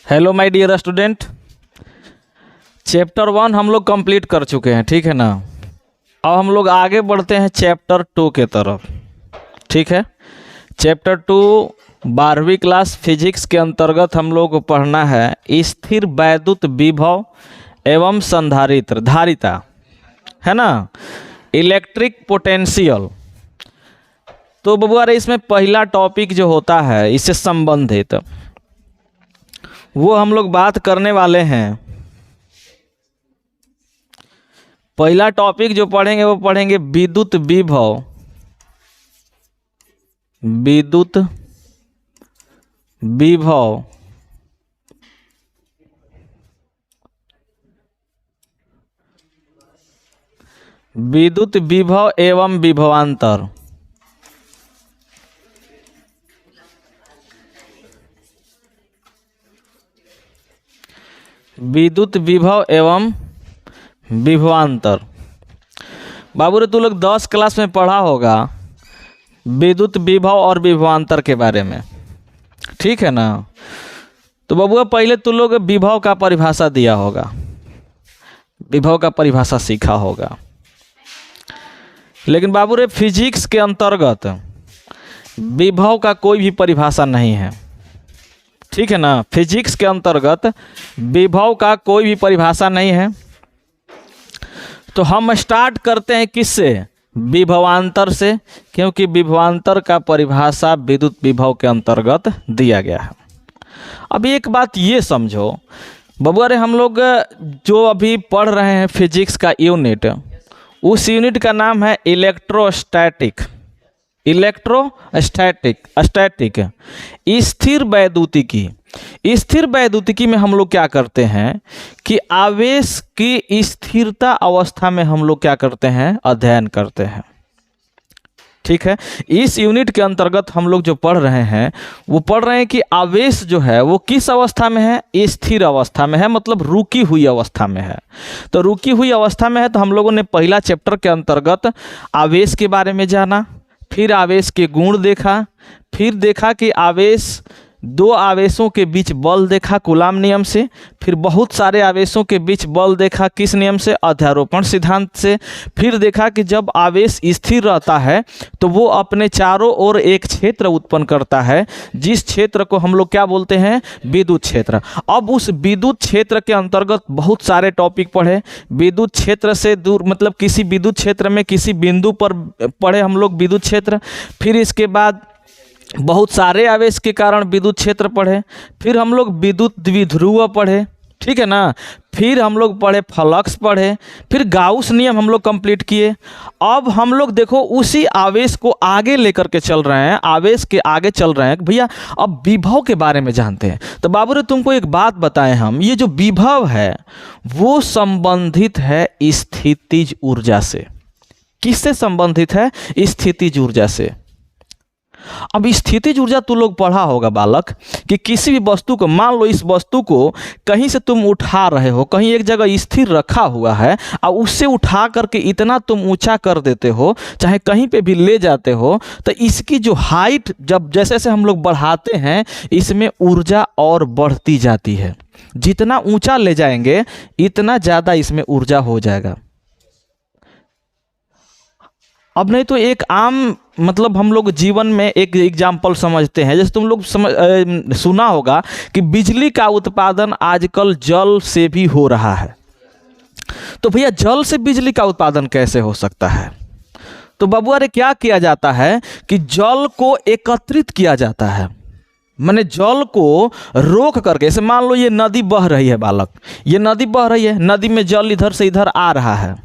Hello my dear student, chapter 1 हम लोग complete कर चुके हैं, ठीक है ना। अब हम लोग आगे बढ़ते हैं चैप्टर 2 के तरफ, ठीक है। चैप्टर 2 12वीं क्लास फिजिक्स के अंतर्गत हम लोग को पढ़ना है स्थिर वैद्युत विभव एवं संधारित्र धारिता, है ना, इलेक्ट्रिक पोटेंशियल। तो बबुआ रे, इसमें पहला टॉपिक जो होता है इससे संबंधित वो हम लोग बात करने वाले हैं। पहला टॉपिक जो पढ़ेंगे वो पढ़ेंगे विद्युत विभव, विद्युत विभव विद्युत विभव एवं विभवांतर। विद्युत विभव एवं विभवांतर। बाबू रे, तू लोग 10 क्लास में पढ़ा होगा विद्युत विभव और विभवांतर के बारे में, ठीक है ना। तो बाबू पहले तू लोग विभव का परिभाषा दिया होगा, विभव का परिभाषा सीखा होगा। लेकिन बाबू रे, फिजिक्स के अंतर्गत विभव का कोई भी परिभाषा नहीं है, ठीक है ना। फिजिक्स के अंतर्गत विभव का कोई भी परिभाषा नहीं है। तो हम स्टार्ट करते हैं किससे? विभवांतर से, क्योंकि विभवांतर का परिभाषा विद्युत विभव के अंतर्गत दिया गया है। अब एक बात ये समझो बबुआ रे, हम लोग जो अभी पढ़ रहे हैं फिजिक्स का यूनिट, उस यूनिट का नाम है इलेक्ट्रोस्टैटिक। इलेक्ट्रोस्टैटिक स्टैटिक स्थिर वैद्युतिकी। स्थिर वैद्युतिकी में हम लोग क्या करते हैं कि आवेश की स्थिरता अवस्था में हम लोग क्या करते हैं, अध्ययन करते हैं, ठीक है। इस यूनिट के अंतर्गत हम लोग जो पढ़ रहे हैं वो पढ़ रहे हैं कि आवेश जो है वो किस अवस्था में है, स्थिर अवस्था में है, मतलब रुकी हुई अवस्था में है। तो रुकी हुई अवस्था में है तो हम लोगों ने पहला चैप्टर के अंतर्गत आवेश के बारे में जाना, फिर आवेश के गुण देखा, फिर देखा कि आवेश दो आवेशों के बीच बल देखा कूलाम नियम से, फिर बहुत सारे आवेशों के बीच बल देखा किस नियम से, अध्यारोपण सिद्धांत से। फिर देखा कि जब आवेश स्थिर रहता है तो वो अपने चारों ओर एक क्षेत्र उत्पन्न करता है, जिस क्षेत्र को हम लोग क्या बोलते हैं, विद्युत क्षेत्र। अब उस विद्युत क्षेत्र के अंतर्गत बहुत सारे टॉपिक पढ़े। विद्युत क्षेत्र से दूर मतलब किसी विद्युत क्षेत्र में किसी बिंदु पर पढ़े हम लोग विद्युत क्षेत्र। फिर इसके बाद बहुत सारे आवेश के कारण विद्युत क्षेत्र पढ़े। फिर हम लोग विद्युत द्विध्रुव पढ़े, ठीक है ना। फिर हम लोग पढ़े फ्लक्स पढ़े, फिर गाउस नियम हम लोग कंप्लीट किए। अब हम लोग देखो उसी आवेश को आगे लेकर के चल रहे हैं, आवेश के आगे चल रहे हैं भैया। अब विभव के बारे में जानते हैं। तो बाबू रे, तुमको एक बात बताएं हम, ये जो विभव है वो संबंधित है स्थितिज ऊर्जा से। किससे संबंधित है? स्थितिज ऊर्जा से। अब स्थितिज ऊर्जा तू लोग पढ़ा होगा बालक कि किसी भी वस्तु को, मान लो इस वस्तु को कहीं से तुम उठा रहे हो, कहीं एक जगह स्थिर रखा हुआ है और उससे उठा करके इतना तुम ऊंचा कर देते हो, चाहे कहीं पे भी ले जाते हो, तो इसकी जो हाइट जब जैसे जैसे हम लोग बढ़ाते हैं इसमें ऊर्जा और बढ़ती जाती है। जितना ऊंचा ले जाएंगे इतना ज़्यादा इसमें ऊर्जा हो जाएगा। अब नहीं तो एक आम मतलब हम लोग जीवन में एक एग्जाम्पल समझते हैं, जैसे तुम लोग सुना होगा कि बिजली का उत्पादन आजकल जल से भी हो रहा है। तो भैया जल से बिजली का उत्पादन कैसे हो सकता है? तो बबुआ रे, क्या किया जाता है कि जल को एकत्रित किया जाता है, माने जल को रोक करके। जैसे मान लो ये नदी बह रही है बालक, ये नदी बह रही है, नदी में जल इधर से इधर आ रहा है।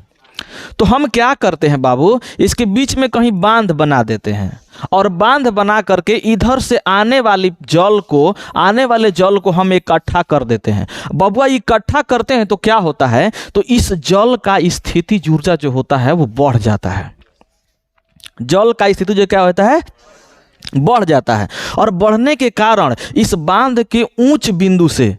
तो हम क्या करते हैं बाबू, इसके बीच में कहीं बांध बना देते हैं और बांध बना करके इधर से आने वाले जल को हम इकट्ठा कर देते हैं। बबुआ इकट्ठा करते हैं तो क्या होता है, तो इस जल का स्थितिज ऊर्जा जो होता है वो बढ़ जाता है। जल का स्थिति जो क्या होता है, बढ़ जाता है। और बढ़ने के कारण इस बांध के ऊंच बिंदु से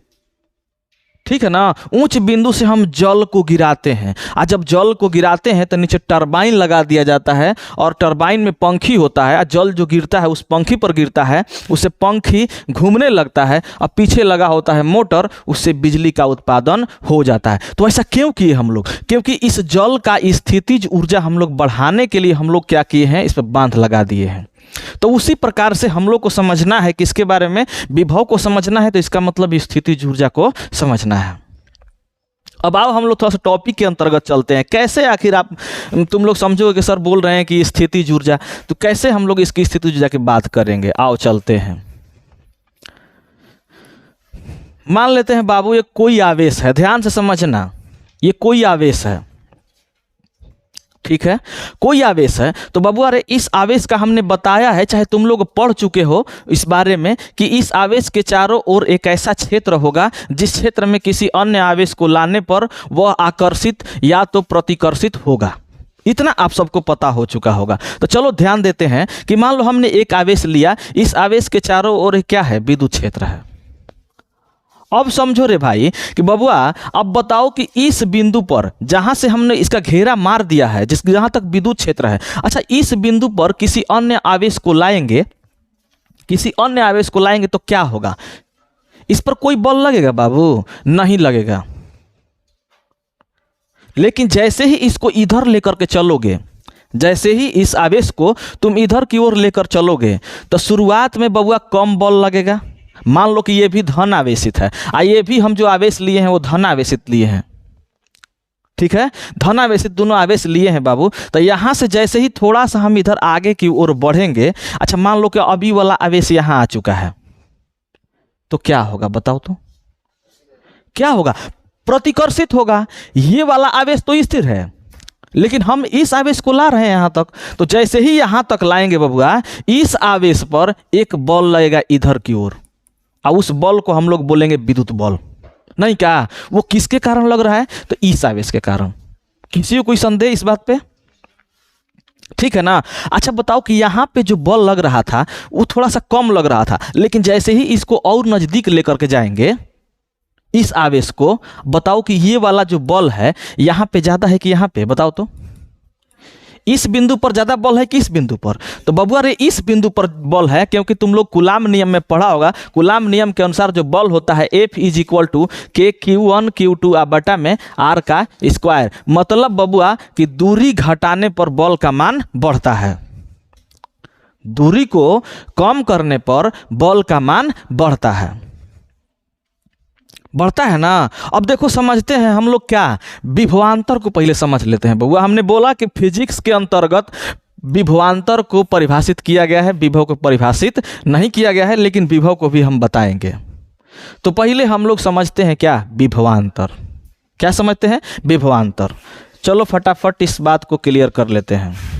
ठीक है ना। ऊंच बिंदु से हम जल को गिराते हैं, और जब जल को गिराते हैं तो नीचे टरबाइन लगा दिया जाता है, और टरबाइन में पंखी होता है, और जल जो गिरता है उस पंखी पर गिरता है, उससे पंखी घूमने लगता है, और पीछे लगा होता है मोटर, उससे बिजली का उत्पादन हो जाता है। तो ऐसा क्यों किए हम लोग? क्योंकि इस जल का स्थितिज ऊर्जा हम लोग बढ़ाने के लिए हम लोग क्या किए हैं, इस पर बांध लगा दिए हैं। तो उसी प्रकार से हम लोग को समझना है, किसके बारे में? विभव को समझना है, तो इसका मतलब स्थितिज ऊर्जा को समझना है। अब आओ हम लोग थोड़ा सा टॉपिक के अंतर्गत चलते हैं। कैसे आखिर तुम लोग समझोगे कि सर बोल रहे हैं कि स्थितिज ऊर्जा, तो कैसे हम लोग इसकी स्थितिज ऊर्जा की बात करेंगे? आओ चलते हैं। मान लेते हैं बाबू ये कोई आवेश है, ध्यान से समझना, ये कोई आवेश है, ठीक है, कोई आवेश है। तो बाबू अरे इस आवेश का हमने बताया है, चाहे तुम लोग पढ़ चुके हो इस बारे में, कि इस आवेश के चारों ओर एक ऐसा क्षेत्र होगा जिस क्षेत्र में किसी अन्य आवेश को लाने पर वह आकर्षित या तो प्रतिकर्षित होगा। इतना आप सबको पता हो चुका होगा। तो चलो ध्यान देते हैं कि मान लो हमने एक आवेश लिया, इस आवेश के चारों ओर क्या है? विद्युत क्षेत्र है। अब समझो रे भाई कि बबुआ, अब बताओ कि इस बिंदु पर जहां से हमने इसका घेरा मार दिया है, जिस जहां तक विद्युत क्षेत्र है, अच्छा इस बिंदु पर किसी अन्य आवेश को लाएंगे, किसी अन्य आवेश को लाएंगे तो क्या होगा? इस पर कोई बल लगेगा बाबू? नहीं लगेगा। लेकिन जैसे ही इसको इधर लेकर के चलोगे, जैसे ही इस आवेश को तुम इधर की ओर लेकर चलोगे, तो शुरुआत में बबुआ कम बल लगेगा। मान लो कि ये भी धन आवेशित है, ये भी हम जो आवेश लिए हैं वो धन आवेशित लिए हैं, ठीक है, धन आवेशित दोनों आवेश लिए हैं बाबू। तो यहाँ से जैसे ही थोड़ा सा हम इधर आगे की ओर बढ़ेंगे, अच्छा मान लो कि अभी वाला आवेश यहाँ आ चुका है, तो क्या होगा बताओ तो? क्या होगा? प्रतिकर्षित होगा। ये वाला आवेश तो स्थिर है, लेकिन हम इस आवेश को ला रहे हैं यहाँ तक। तो जैसे ही यहाँ तक लाएंगे बबुआ, इस आवेश पर एक बल लगेगा इधर की ओर, और उस बल को हम लोग बोलेंगे विद्युत बल। नहीं क्या? वो किसके कारण लग रहा है? तो इस आवेश के कारण। किसी को कोई संदेह इस बात पे? ठीक है ना। अच्छा बताओ कि यहाँ पे जो बल लग रहा था वो थोड़ा सा कम लग रहा था, लेकिन जैसे ही इसको और नजदीक लेकर के जाएंगे इस आवेश को, बताओ कि ये वाला जो बल है यहाँ पे ज्यादा है कि यहाँ पे? बताओ तो। इस बिंदु पर ज्यादा बल है कि इस बिंदु पर? तो बबुआ रे इस बिंदु पर बल है, क्योंकि तुम लोग कूलाम नियम में पढ़ा होगा। कूलाम नियम के अनुसार जो बल होता है F = K Q1 Q2 बटा में R का स्क्वायर। मतलब बबुआ कि दूरी घटाने पर बल का मान बढ़ता है, दूरी को कम करने पर बल का मान बढ़ता है, बढ़ता है ना। अब देखो समझते हैं हम लोग क्या, विभवांतर को पहले समझ लेते हैं बबुआ। हमने बोला कि फिजिक्स के अंतर्गत विभवांतर को परिभाषित किया गया है, विभव को परिभाषित नहीं किया गया है, लेकिन विभव को भी हम बताएंगे। तो पहले हम लोग समझते हैं क्या, विभवांतर। क्या समझते हैं? विभवांतर। चलो फटाफट इस बात को क्लियर कर लेते हैं।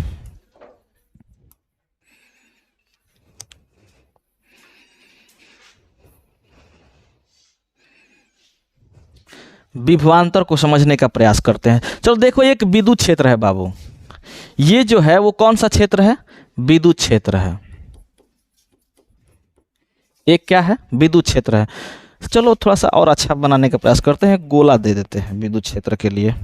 विभवांतर को समझने का प्रयास करते हैं। चलो देखो, एक विद्युत क्षेत्र है बाबू, ये जो है वो कौन सा क्षेत्र है? विद्युत क्षेत्र है। एक क्या है? विद्युत क्षेत्र है। चलो थोड़ा सा और अच्छा बनाने का प्रयास करते हैं, गोला दे देते हैं विद्युत क्षेत्र के लिए।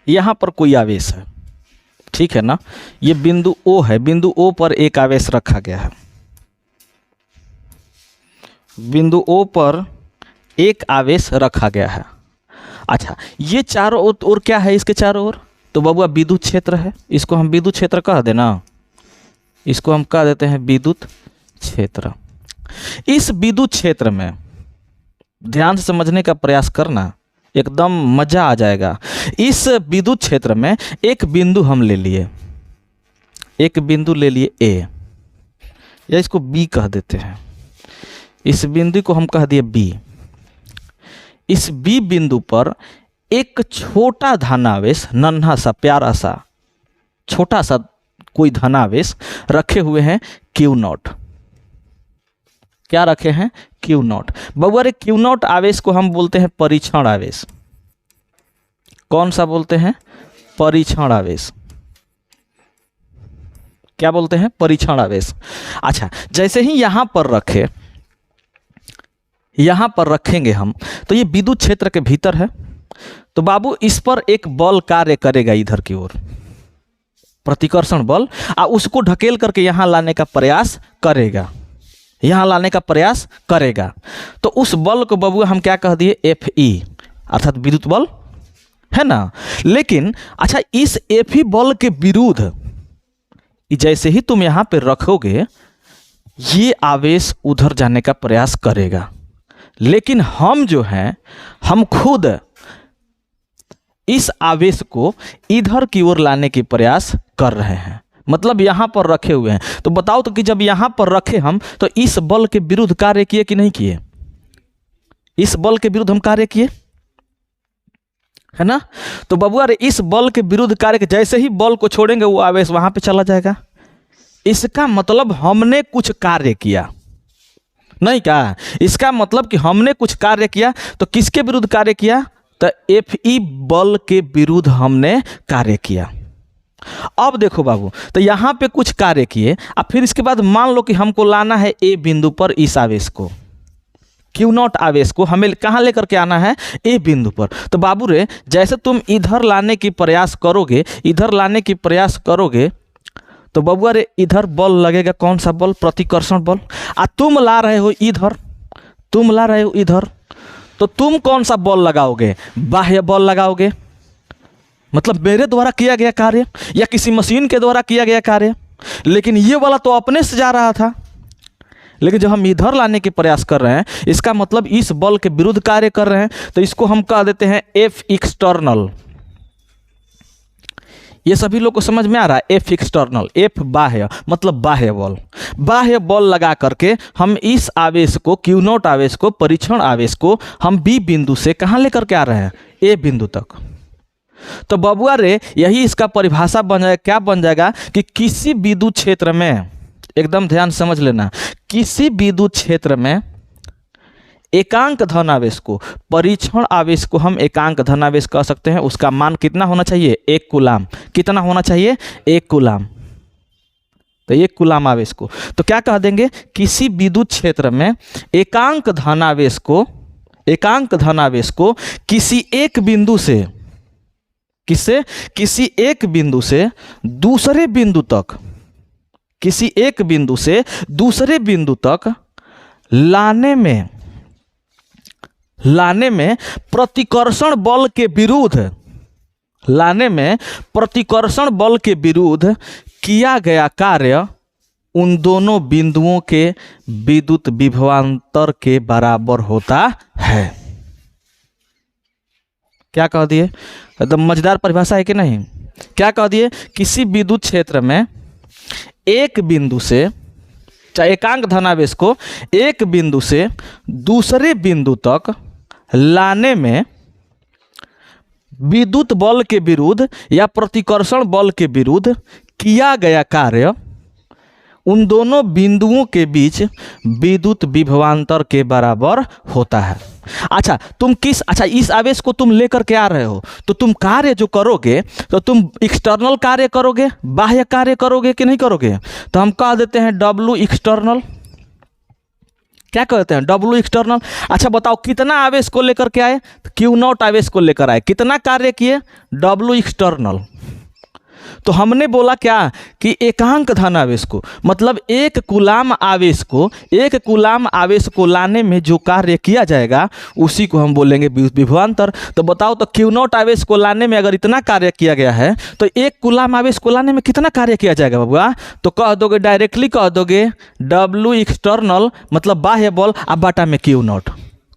यहां पर कोई आवेश है, ठीक है ना। ये बिंदु O है, बिंदु O पर एक आवेश रखा गया है, बिंदु O पर एक आवेश रखा गया है। अच्छा ये चारों ओर क्या है? इसके चारों ओर तो बबुआ विद्युत क्षेत्र है। इसको हम विद्युत क्षेत्र कह देना, इसको हम कह देते हैं विद्युत क्षेत्र। इस विद्युत क्षेत्र में ध्यान से समझने का प्रयास करना, एकदम मजा आ जाएगा। इस विद्युत क्षेत्र में एक बिंदु हम ले लिए, एक बिंदु ले लिए A, या इसको B कह देते हैं। इस बिंदु को हम कह दिए B। इस B बिंदु पर एक छोटा धनावेश, नन्हा सा प्यारा सा छोटा सा कोई धनावेश रखे हुए हैं क्यू नॉट। क्या रखे हैं? Q not. बबुआ रे क्यू नॉट आवेश को हम बोलते हैं परीक्षण आवेश। कौन सा बोलते हैं? परीक्षण आवेश। क्या बोलते हैं? परीक्षण आवेश। अच्छा, जैसे ही यहां पर रखेंगे हम, तो ये विद्युत क्षेत्र के भीतर है, तो बाबू इस पर एक बल कार्य करेगा इधर की ओर, प्रतिकर्षण बल, और उसको ढकेल करके यहां लाने का प्रयास करेगा, तो उस बल को बबुआ हम क्या कह दिए? Fe, अर्थात विद्युत बल है ना। लेकिन अच्छा, इस Fe बल के विरुद्ध जैसे ही तुम यहां पे रखोगे, ये आवेश उधर जाने का प्रयास करेगा, लेकिन हम जो हैं, हम खुद इस आवेश को इधर की ओर लाने की प्रयास कर रहे हैं, मतलब यहां पर रखे हुए हैं। तो बताओ तो कि जब यहां पर रखे हम, तो इस बल के विरुद्ध कार्य किए कि नहीं किए? इस बल के विरुद्ध हम कार्य किए, है ना। तो बबुआ रे इस बल के विरुद्ध कार्य, जैसे ही बल को छोड़ेंगे वो आवेश वहां पे चला जाएगा। इसका मतलब हमने कुछ कार्य किया, नहीं क्या? इसका मतलब कि हमने कुछ कार्य किया। तो किसके विरुद्ध कार्य किया? तो Fe बल के विरुद्ध हमने कार्य किया। अब देखो बाबू, तो यहां पे कुछ कार्य किए, अब फिर इसके बाद मान लो कि हमको लाना है ए बिंदु पर इस आवेश को, क्यू नॉट आवेश को हमें कहां लेकर के आना है? ए बिंदु पर। तो बाबू रे जैसे तुम इधर लाने की प्रयास करोगे, तो बबुआ रे इधर बल लगेगा। कौन सा बल? प्रतिकर्षण बल। तुम ला रहे हो इधर, तो तुम कौन सा बल लगाओगे? बाह्य बल लगाओगे, मतलब मेरे द्वारा किया गया कार्य या किसी मशीन के द्वारा किया गया कार्य। लेकिन ये वाला तो अपने से जा रहा था, लेकिन जब हम इधर लाने के प्रयास कर रहे हैं, इसका मतलब इस बल के विरुद्ध कार्य कर रहे हैं। तो इसको हम कह देते हैं F एक्सटर्नल। ये सभी लोग को समझ में आ रहा है? F एक्सटर्नल, F बाह्य, मतलब बाह्य बल लगा करके हम इस आवेश को, क्यू नॉट आवेश को, परीक्षण आवेश को हम बी बिंदु से कहां लेकर के आ रहे हैं? ए बिंदु तक। तो बबुआ रे यही इसका परिभाषा बन जाएगा। क्या बन जाएगा? कि किसी विद्युत क्षेत्र में, एकदम ध्यान समझ लेना, किसी विद्युत क्षेत्र में एकांक धनावेश को, परीक्षण आवेश को हम एकांक धनावेश कह सकते हैं। उसका मान कितना होना चाहिए? 1 कूलाम। कितना होना चाहिए? 1 कूलाम। तो 1 कूलाम आवेश को तो क्या कह देंगे? किसी विद्युत क्षेत्र में एकांक धनावेश को किसी एक बिंदु से दूसरे बिंदु तक लाने में प्रतिकर्षण बल के विरुद्ध किया गया कार्य उन दोनों बिंदुओं के विद्युत विभवांतर के बराबर होता है। क्या कह दिए? एकदम मजेदार परिभाषा है कि नहीं? क्या कह दिए? किसी विद्युत क्षेत्र में एक बिंदु से, चाहे एकांक धनावेश को एक बिंदु से दूसरे बिंदु तक लाने में विद्युत बल के विरुद्ध या प्रतिकर्षण बल के विरुद्ध किया गया कार्य उन दोनों बिंदुओं के बीच विद्युत विभवांतर के बराबर होता है। अच्छा, इस आवेश को तुम लेकर के आ रहे हो, तो तुम कार्य जो करोगे, तो तुम एक्सटर्नल कार्य करोगे, बाह्य कार्य करोगे कि नहीं करोगे? तो हम कह देते हैं W एक्सटर्नल। क्या कहते हैं? W external. अच्छा बताओ, कितना आवेश को लेकर के आए? क्यू नॉट आवेश को लेकर आए। कितना कार्य किए? W external. तो हमने बोला क्या? कि एकांक धनावेश को, मतलब 1 कूलाम आवेश को लाने में जो कार्य किया जाएगा उसी को हम बोलेंगे विभवांतर। तो बताओ, तो क्यू नॉट आवेश को लाने में अगर इतना कार्य किया गया है, तो 1 कूलाम आवेश को लाने में कितना कार्य किया जाएगा बाबुआ? तो कह दोगे, डायरेक्टली कह दोगे W एक्सटर्नल मतलब बाह्य बल, अब बाटा में क्यू नॉट।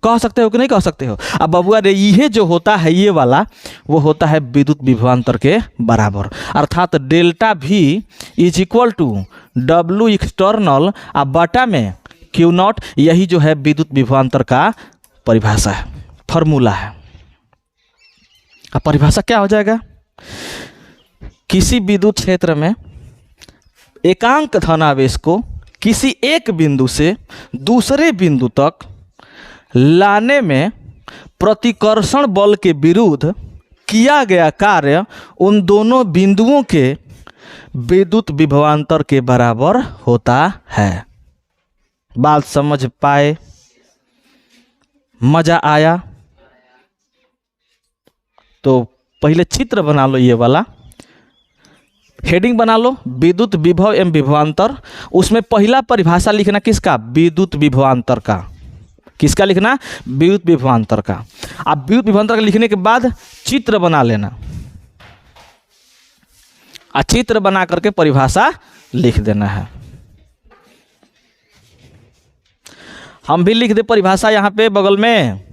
कह सकते हो कि नहीं कह सकते हो? अब बबुआ रे ये जो होता है, ये वाला वो होता है विद्युत विभवांतर के बराबर, अर्थात delta V is equal to W external अब बटा में क्यू नॉट। यही जो है विद्युत विभवांतर का परिभाषा है, फॉर्मूला है। अब परिभाषा क्या हो जाएगा? किसी विद्युत क्षेत्र में एकांक धनावेश को किसी एक बिंदु से दूसरे बिंदु तक लाने में प्रतिकर्षण बल के विरुद्ध किया गया कार्य उन दोनों बिंदुओं के विद्युत विभवांतर के बराबर होता है। बात समझ पाए? मजा आया? तो पहले चित्र बना लो, ये वाला हेडिंग बना लो, विद्युत विभव एवं विभवांतर। उसमें पहला परिभाषा लिखना किसका? विद्युत विभवांतर का। किसका लिखना? विद्युत विभवांतर का। अब विद्युत विभवांतर का लिखने के बाद चित्र बना लेना, और चित्र बना करके परिभाषा लिख देना है। हम भी लिख दे परिभाषा यहां पे बगल में।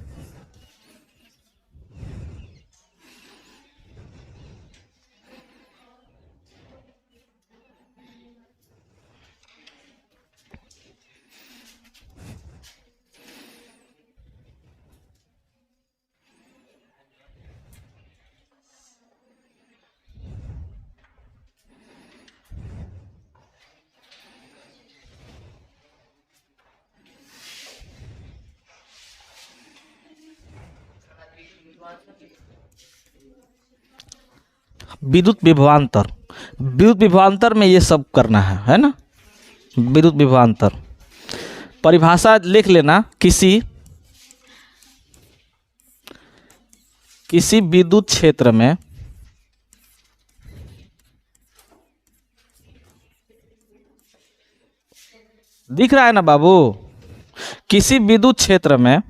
विद्युत विभवांतर, विद्युत विभवांतर में ये सब करना है ना। विद्युत विभवांतर परिभाषा लिख लेना। किसी विद्युत क्षेत्र में दिख रहा है ना बाबू? किसी विद्युत क्षेत्र में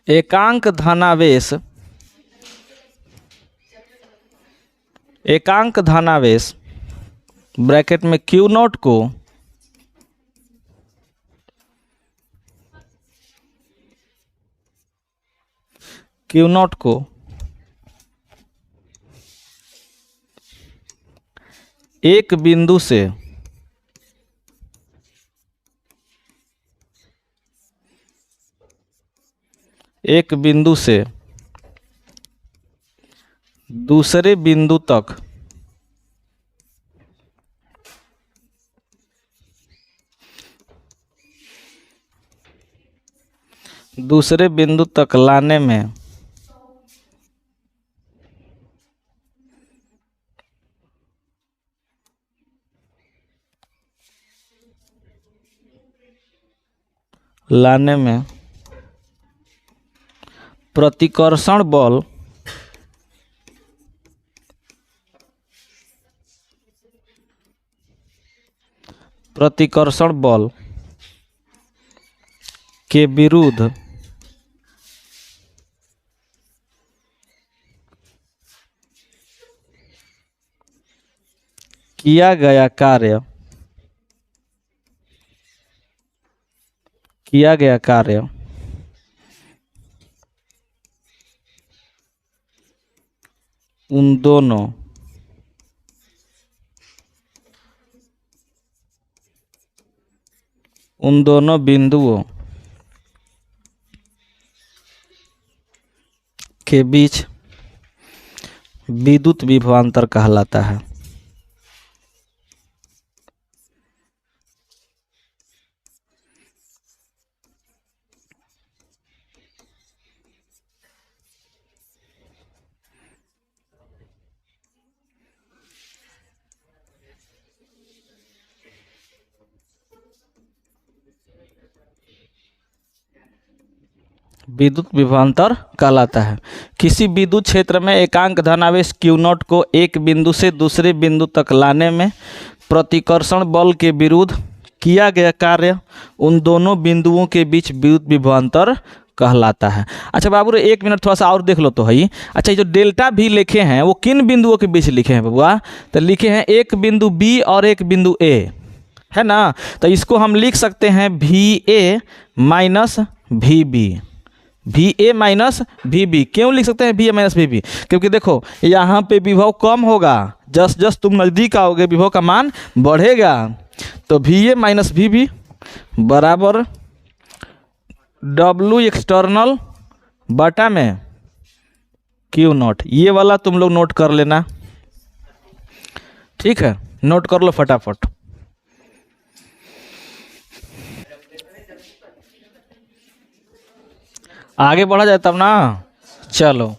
एकांक धनावेश ब्रैकेट में Q नॉट को एक बिंदु से दूसरे बिंदु तक लाने में प्रतिकर्षण बल के विरुद्ध किया गया कार्य उन दोनों बिंदुओं के बीच विद्युत विभवांतर कहलाता है। विद्युत विभवांतर कहलाता है। किसी विद्युत क्षेत्र में एकांक धनावेश Q नॉट को एक बिंदु से दूसरे बिंदु तक लाने में प्रतिकर्षण बल के विरुद्ध किया गया कार्य उन दोनों बिंदुओं के बीच विद्युत विभवांतर कहलाता है। अच्छा बाबू एक मिनट थोड़ा सा और देख लो तो है। अच्छा ये जो डेल्टा भी लिखे हैं वो किन बिंदुओं के बीच लिखे हैं बबुआ? तो लिखे हैं एक बिंदु B और एक बिंदु A, है ना। तो इसको हम लिख सकते हैं VA minus VB। VA minus VB क्यों लिख सकते हैं VA माइनस VB? क्योंकि देखो यहाँ पे विभव कम होगा, जस तुम नज़दीक आओगे विभव का मान बढ़ेगा। तो VA माइनस VB बराबर W एक्सटर्नल बटा में क्यू नॉट, ये वाला तुम लोग नोट कर लेना, ठीक है, नोट कर लो फटाफट। आगे बढ़ा जाए तब ना, चलो।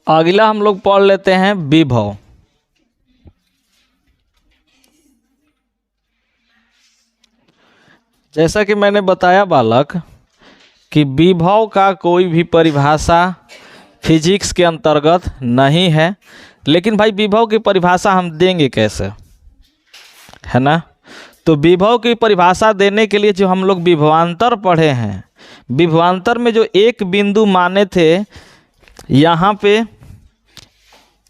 अगला हम लोग पढ़ लेते हैं विभव। जैसा कि मैंने बताया बालक कि विभव का कोई भी परिभाषा फिजिक्स के अंतर्गत नहीं है, लेकिन भाई विभव की परिभाषा हम देंगे कैसे, है ना। तो विभव की परिभाषा देने के लिए जो हम लोग विभवांतर पढ़े हैं, विभवांतर में जो एक बिंदु माने थे यहाँ पे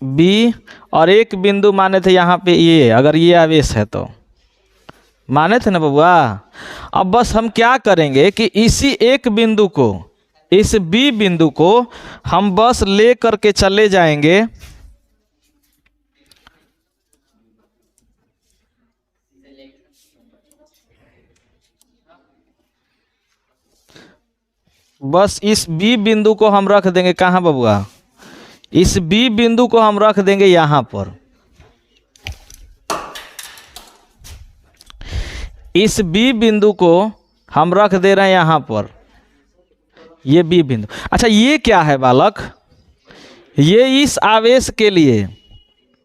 बी, और एक बिंदु माने थे यहाँ पे ए, अगर ये आवेश है तो माने थे ना बबुआ। अब बस हम क्या करेंगे कि इसी एक बिंदु को, इस बी बिंदु को हम बस ले करके चले जाएंगे बस इस बी बिंदु को हम रख देंगे कहाँ बबुआ, इस बी बिंदु को हम रख देंगे यहाँ पर, इस बी बिंदु को हम रख दे रहे हैं यहाँ पर, ये बी बिंदु। अच्छा ये क्या है बालक, ये इस आवेश के लिए,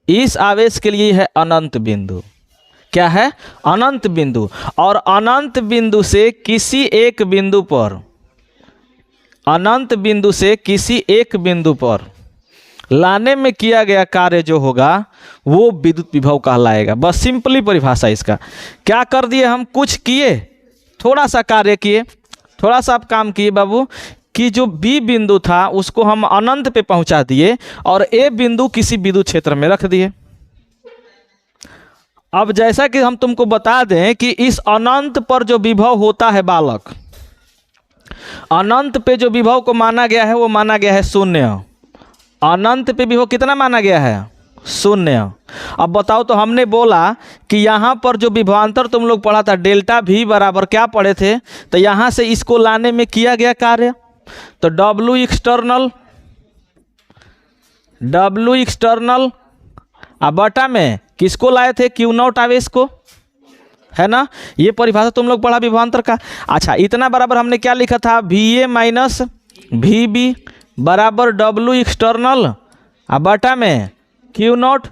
इस आवेश के लिए है अनंत बिंदु। क्या है, अनंत बिंदु। और अनंत बिंदु से किसी एक बिंदु पर, अनंत बिंदु से किसी एक बिंदु पर लाने में किया गया कार्य जो होगा वो विद्युत विभव कहलाएगा। बस सिंपली परिभाषा इसका। क्या कर दिए हम, कुछ किए, थोड़ा सा कार्य किए, थोड़ा सा आप काम किए बाबू, कि जो बी बिंदु था उसको हम अनंत पे पहुंचा दिए और ए बिंदु किसी विद्युत क्षेत्र में रख दिए। अब जैसा कि हम तुमको बता दें कि इस अनंत पर जो विभव होता है बालक, अनंत पे जो विभव को माना गया है वो माना गया है शून्य। अनंत पे विभव कितना माना गया है, शून्य। अब बताओ, तो हमने बोला कि यहाँ पर जो विभवांतर तुम लोग पढ़ा था डेल्टा V बराबर क्या पढ़े थे, तो यहाँ से इसको लाने में किया गया कार्य, तो W एक्सटर्नल बटा में किसको लाए थे, Q नॉट आवेश को, है ना। ये परिभाषा तुम लोग पढ़ा विभवांतर का। अच्छा इतना बराबर हमने क्या लिखा था, VA माइनस VB बराबर W एक्सटर्नल बटा में Q नॉट।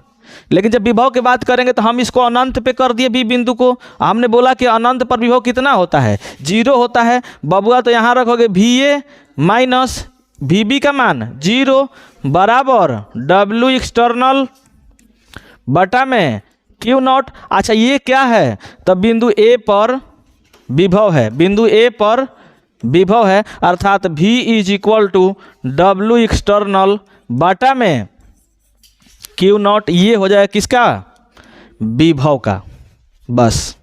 लेकिन जब विभव की बात करेंगे तो हम इसको अनंत पे कर दिए बी बिंदु को। हमने बोला कि अनंत पर विभव कितना होता है, 0 होता है बबुआ। तो यहाँ रखोगे VA माइनस VB का मान 0 बराबर W एक्सटर्नल बटा में Q नॉट। अच्छा ये क्या है, तब बिंदु A पर विभव है, बिंदु A पर विभव है, अर्थात V is equal to W external बटा में Q नॉट। ये हो जाएगा किसका, विभव का। बस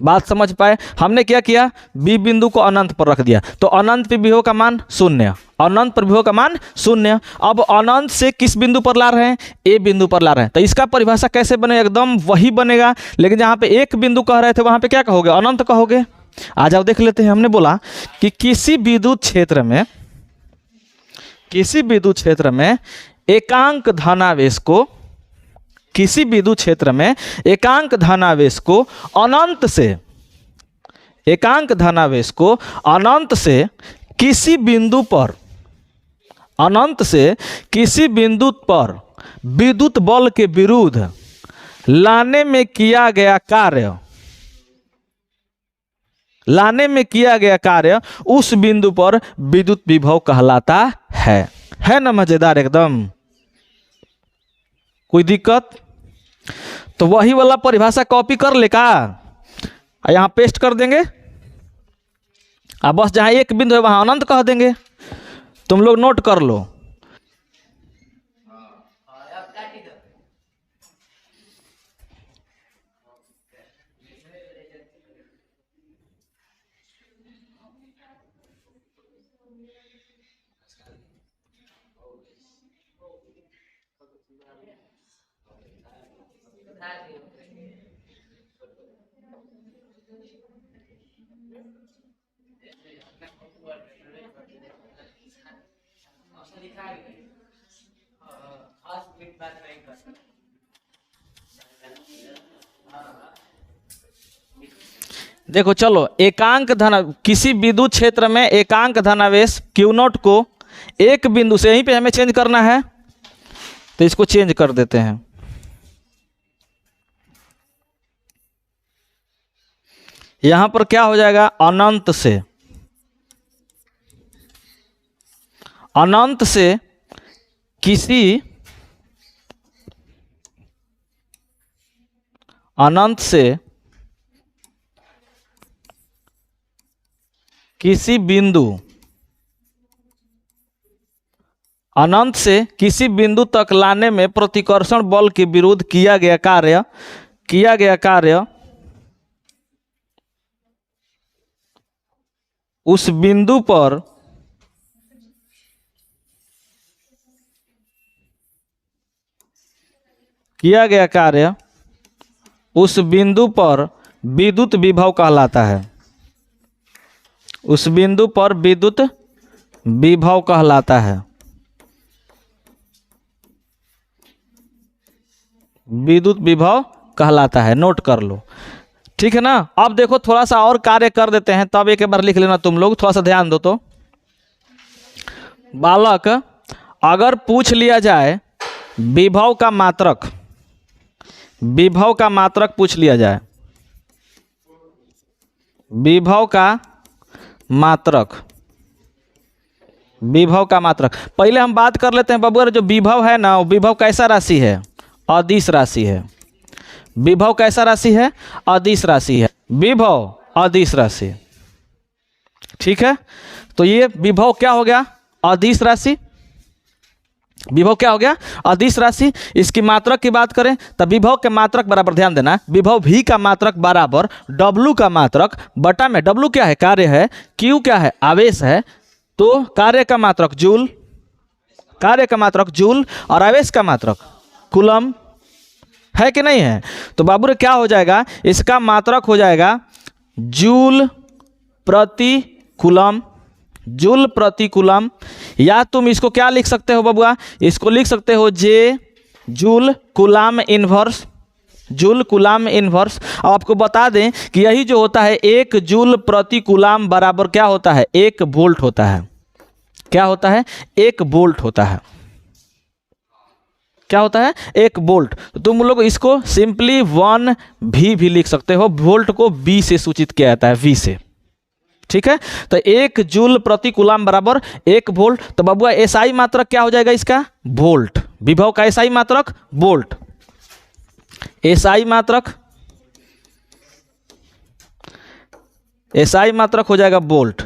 बात समझ पाए। हमने क्या किया, बी बिंदु को अनंत पर रख दिया, तो अनंत पे विभव का मान शून्य, अनंत पर विभव का मान शून्य। अब अनंत से किस बिंदु पर ला रहे हैं, ए बिंदु पर ला रहे हैं, तो इसका परिभाषा कैसे बनेगा, एकदम वही बनेगा। लेकिन जहाँ पे एक बिंदु कह रहे थे वहाँ पे क्या कहोगे, अनंत कहोगे। आ जाओ देख लेते हैं। हमने बोला कि किसी विद्युत क्षेत्र में, किसी विद्युत क्षेत्र में एकांक धनावेश को, किसी विद्युत क्षेत्र में एकांक धनावेश को अनंत से, एकांक धनावेश को अनंत से किसी बिंदु पर, अनंत से किसी बिंदु पर विद्युत बल के विरुद्ध लाने में किया गया कार्य, लाने में किया गया कार्य उस बिंदु पर विद्युत विभव कहलाता है ना। मजेदार एकदम, कोई दिक्कत। तो वही वाला परिभाषा कॉपी कर ले का, यहां पेस्ट कर देंगे। अब बस जहां एक बिंदु है वहां अनंत कह देंगे। तुम लोग नोट कर लो। देखो चलो, एकांक धन किसी विद्युत क्षेत्र में एकांक धनावेश क्यू नॉट को एक बिंदु से यहीं पे हमें चेंज करना है, तो इसको चेंज कर देते हैं। यहां पर क्या हो जाएगा, अनंत से अनंत से किसी बिंदु तक लाने में प्रतिकर्षण बल के विरुद्ध किया गया कार्य उस बिंदु पर किया गया कार्य उस बिंदु पर विद्युत विभव कहलाता है। उस बिंदु पर विद्युत विभव कहलाता है। विद्युत विभव कहलाता है, नोट कर लो, ठीक है ना। अब देखो थोड़ा सा और कार्य कर देते हैं, तब एक बार लिख लेना तुम लोग, थोड़ा सा ध्यान दो। तो बालक, अगर पूछ लिया जाए विभव का मात्रक पूछ लिया जाए, विभव का मात्रक पहले हम बात कर लेते हैं बाबू। जो विभव है ना, वो विभव कैसा राशि है, अदिश राशि है। विभव कैसा राशि है, अदिश राशि है। विभव अदिश राशि, ठीक है। तो ये विभव क्या हो गया, अदिश राशि। विभव क्या हो गया, अदिश राशि। इसकी मात्रक की बात करें तब विभव के मात्रक बराबर, ध्यान देना, विभव v का मात्रक बराबर w का मात्रक बटा में, w क्या है, कार्य है, q क्या है, आवेश है, तो कार्य का मात्रक जूल और आवेश का मात्रक कूलम है कि नहीं है। तो बाबू रे क्या हो जाएगा, इसका मात्रक हो जाएगा जूल प्रति कूलम। या तुम इसको क्या लिख सकते हो बबुआ, इसको लिख सकते हो जे जूल कूलम इनवर्स। अब आपको बता दें कि यही जो होता है 1 जूल प्रति कूलम बराबर क्या होता है, 1 वोल्ट होता है। क्या होता है, 1 वोल्ट होता है। क्या होता है, 1 वोल्ट। तो तुम लोग इसको सिंपली 1 V भी लिख सकते हो, वोल्ट को V से सूचित किया जाता है, V से, ठीक है। तो 1 जूल प्रति कूलम बराबर 1 वोल्ट। तो बबुआ एसआई मात्रक क्या हो जाएगा इसका, वोल्ट। विभव का एसआई मात्रक वोल्ट। एसआई मात्रक हो जाएगा वोल्ट।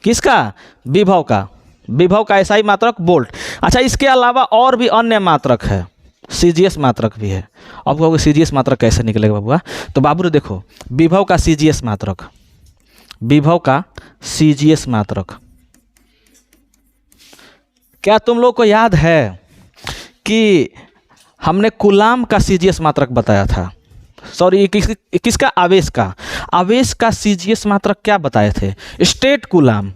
किसका, विभव का एसआई मात्रक वोल्ट। अच्छा, इसके अलावा और भी अन्य मात्रक है, सीजीएस मात्रक भी है। अब कहोगे सीजीएस मात्रक कैसे निकलेगा बाबूआ, तो बाबू देखो, विभव का सीजीएस मात्रक क्या तुम लोग को याद है कि हमने कूलम का सीजीएस मात्रक बताया था, सॉरी किसका, आवेश का सीजीएस मात्रक क्या बताए थे, स्टेट कूलम।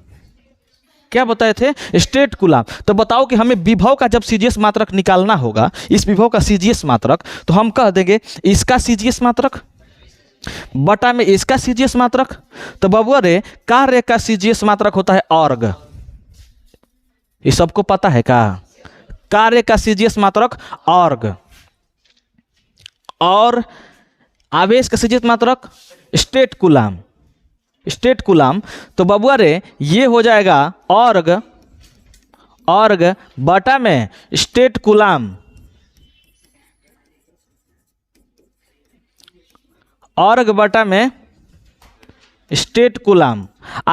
क्या बताए थे, स्टेट कूलम। तो बताओ कि हमें विभव का जब सीजीएस मात्रक निकालना होगा, इस विभव का सीजीएस मात्रक, तो हम कह देंगे इसका सीजीएस मात्रक बटा में इसका सीजीएस मात्रक। तो बबुआ रे, कार्य का सीजीएस मात्रक होता है अर्ग। ये सबको पता है का, कार्य का सीजीएस मात्रक अर्ग, और आवेश का सीजीएस मात्रक स्टेट कूलम। तो बबुआ रे, ये हो जाएगा अर्ग बटा में स्टेट कूलम। अर्ग बटा में स्टेट कूलम।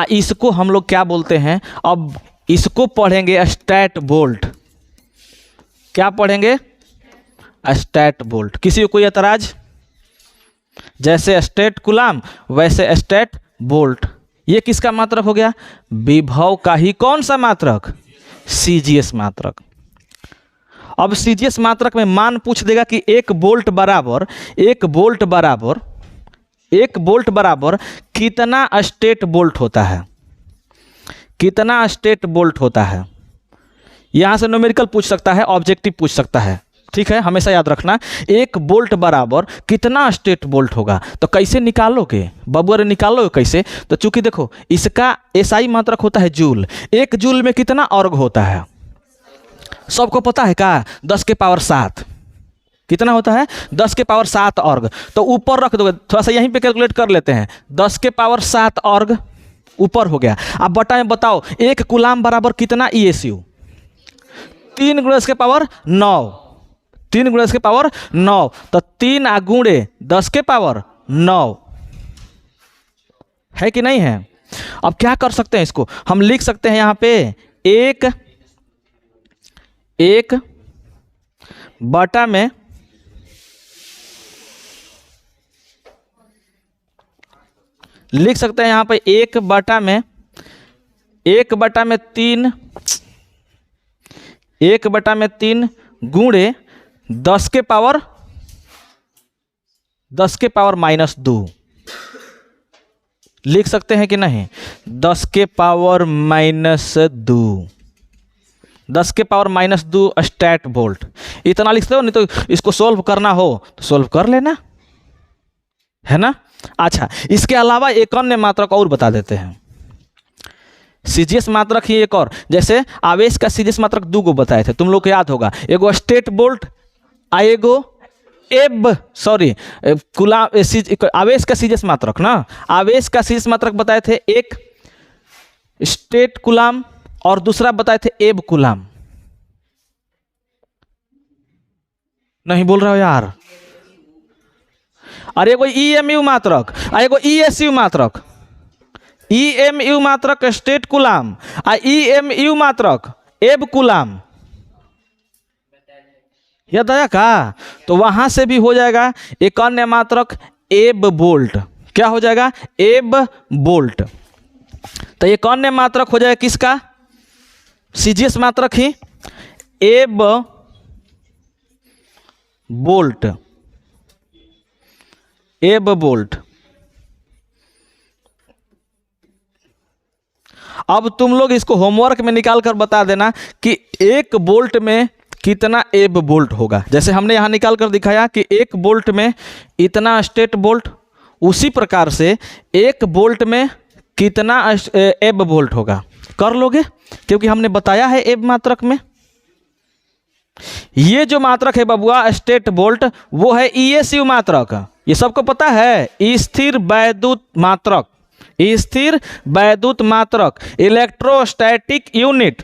इसको हम लोग क्या बोलते हैं, अब इसको पढ़ेंगे स्टैट वोल्ट। क्या पढ़ेंगे, स्टैट वोल्ट। किसी को कोई एतराज, जैसे स्टेट कूलम वैसे स्टैट वोल्ट, ये किसका मात्रक हो गया? विभव का ही कौन सा मात्रक? सीजीएस मात्रक। अब सीजीएस मात्रक में मान पूछ देगा कि 1 वोल्ट बराबर कितना स्टेट वोल्ट होता है, कितना स्टेट वोल्ट होता है। यहां से न्यूमेरिकल पूछ सकता है, ऑब्जेक्टिव पूछ सकता है, ठीक है, हमेशा याद रखना। 1 वोल्ट बराबर कितना स्टेट वोल्ट होगा। तो कैसे निकालोगे बबुआ रे, निकालोगे कैसे? तो चूंकि देखो इसका एसआई मात्रक होता है जूल, 1 जूल में कितना अर्ग होता है सबको पता है का? 10 के पावर 7 कितना होता है? 10 के पावर 7 अर्ग। तो ऊपर रख दोगे, थोड़ा सा यहीं पे कैलकुलेट कर लेते हैं। 10 के पावर 7 अर्ग ऊपर हो गया। अब बटा में बताओ 1 कूलाम बराबर कितना ESU? 3 × 10 के पावर 9, 3 × 10 के पावर 9। तो 3 गुणे 10 के पावर 9 है कि नहीं है? अब क्या कर सकते हैं, इसको हम लिख सकते हैं यहां पे 1 बटा में लिख सकते हैं यहां पे 1 बटा में 3 गुणे 10 के पावर -2 लिख सकते हैं कि नहीं? 10 के पावर -2, 10 के पावर -2 स्टेट वोल्ट। इतना लिखते हो, नहीं तो इसको सोल्व करना हो तो सोल्व कर लेना, है ना। अच्छा, इसके अलावा एक अन्य मात्रक और बता देते हैं, सीजीएस मात्रक ही एक और। जैसे आवेश का सीजीएस मात्रक 2 गो बताए थे, तुम लोग को याद होगा। एगो स्टेट वोल्ट, एगो कूलाम। आवेश का सीजीएस मात्रक ना, आवेश का सीजीएस मात्रक बताए थे, एक स्टेट कूलाम और दूसरा बताए थे एब कूलाम। नहीं बोल रहे हो यार? और एगो ईएमयू मात्रक, एगो ईएसयू मात्रक। ईएमयू मात्रक स्टेट कूलाम आ ईएमयू मात्रक एब कूलाम। याद आया का? तो वहां से भी हो जाएगा एक अन्य मात्रक एब वोल्ट। क्या हो जाएगा? एब वोल्ट। तो एक अन्य मात्रक हो जाएगा किसका? सीजीएस मात्रक ही, एब वोल्ट, एब वोल्ट। अब तुम लोग इसको होमवर्क में निकाल कर बता देना कि 1 वोल्ट में कितना एब वोल्ट होगा। जैसे हमने यहां निकाल कर दिखाया कि 1 वोल्ट में इतना स्टेट वोल्ट, उसी प्रकार से 1 वोल्ट में कितना एब वोल्ट होगा। कर लोगे? क्योंकि हमने बताया है एब मात्रक में। ये जो मात्रक है बबुआ स्टेट वोल्ट, वो है ईएसयू मात्रक। ये सबको पता है, स्थिर वैद्युत मात्रक, स्थिर वैद्युत मात्रक, इलेक्ट्रोस्टैटिक यूनिट।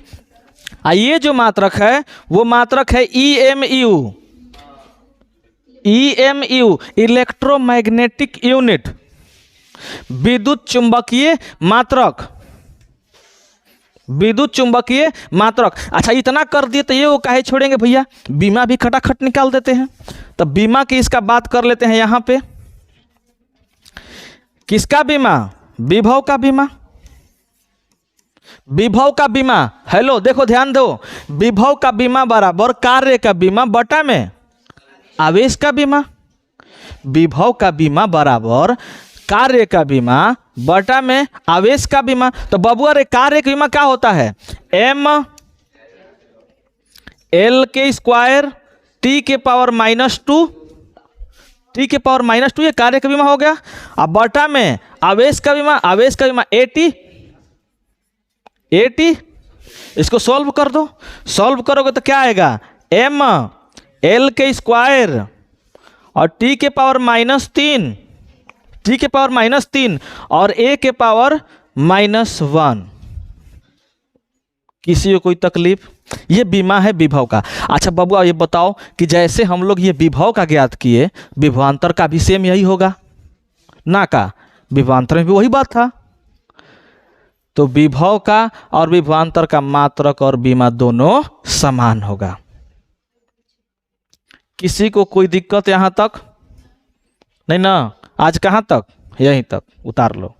ये जो मात्रक है वो मात्रक है ईएमयू, ईएमयू इलेक्ट्रोमैग्नेटिक यूनिट, विद्युत चुंबकीय मात्रक, विद्युत चुंबकीय मात्रक। अच्छा, इतना कर दिए तो ये वो काहे छोड़ेंगे भैया, बीमा भी खटाखट निकाल देते हैं। तो बीमा की इसका बात कर लेते हैं यहां पे। किसका बीमा? विभव का बीमा, विभव का बीमा। हेलो देखो ध्यान दो, विभव का बीमा बराबर कार्य का बीमा बटा में आवेश का बीमा। विभव का बीमा बराबर कार्य का बीमा बटा में आवेश का बीमा। तो बबुआ रे कार्य का बीमा क्या होता है? m l के स्क्वायर t के पावर -2, t के पावर -2 ये कार्य का बीमा हो गया। अब बटा में आवेश का बीमा, आवेश का बीमा AT। इसको सॉल्व कर दो, सॉल्व करोगे तो क्या आएगा? m l के स्क्वायर और t के पावर -3, t के पावर -3 और a के पावर -1। किसी को कोई तकलीफ? ये बीमा है विभव का। अच्छा बबुआ ये बताओ कि जैसे हम लोग ये विभव का ज्ञात किए, विभवांतर का भी सेम यही होगा ना? का विभवांतर में भी वही बात था। तो विभव का और विभवांतर का मात्रक और बीमा दोनों समान होगा। किसी को कोई दिक्कत यहां तक नहीं ना? आज कहां तक? यहीं तक उतार लो।